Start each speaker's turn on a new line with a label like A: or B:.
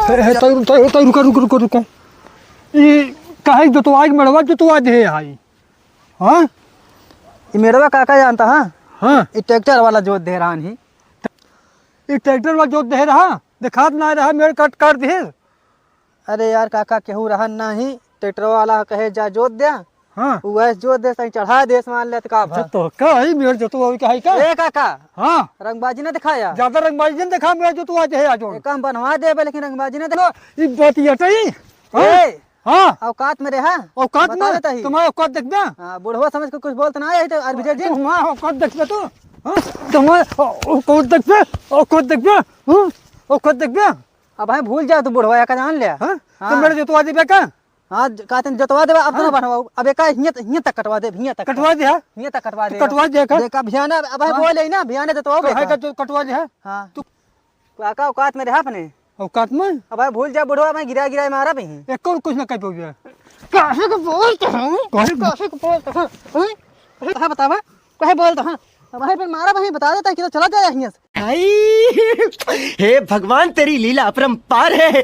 A: रुको ये काहे जोतवा के मड़वा जोतवा दे आई। हाँ
B: ये मेरा काका जानता हाँ
A: हाँ
B: ये ट्रैक्टर वाला जोत दे रहा नहीं।
A: ये ट्रैक्टर वाला जोत दे रहा दिखात ना रहा मेरे कट कर दे।
B: अरे यार काका केहू रहन नहीं ट्रैक्टर वाला कहे जा जोत दे
A: हाँ
B: वैसे जोत दे सही चढ़ा दे मान ले का भा।
A: तो का है मेरे जोतवा का है का।
B: ए काका
A: हाँ
B: रंगबाजी ने दिखाया
A: ज्यादा रंगबाजी ने दिखा मेरे जोतवा दे आज
B: एक काम बनवा दे लेकिन रंगबाजी ने दिखा।
A: ये बात ये टई।
B: ए
A: हाँ
B: औकात में रहा
A: औकात
B: बता देता
A: में
B: ही।
A: तुम्हारा औकात देख ना।
B: हाँ बुढ़वा समझ के कुछ बोलते ना है तो अरविजय जी
A: तुम्हारा औकात देख पे तो। हाँ तुम्हारा औकात देख पे औकात देख पे। हाँ औकात देख पे।
B: अब भाई भूल जा तू बुढ़वा का जान ले।
A: हाँ
B: हाँ।
A: तो मेरे जोतवा दे का।
B: हाँ कहते जतवा दे अब ना बनवाओ अब एक हियां तक कटवा दे हियां तक
A: कटवा दे हाँ
B: हियां तक कटवा दे
A: कटवा दे का।
B: देखा भियाना अब भाई बोले ना भियाना जतवाओ
A: है का जो कटवा दे हाँ
B: हाँ तू काका औकात में रहा अपने
A: औकात में।
B: अब भाई भूल जा बुढ़वा मैं गिरा गिरा मारा भी
A: एक और कुछ ना कह पाओगे।
B: काहे को बोलते हैं काहे को बोलते हैं कहे बतावा कहे बोलते हैं अब भाई फिर मारा भाई बता देता कि तो चला जाए हियां से।
C: हे भगवान तेरी लीला अपरंपार है।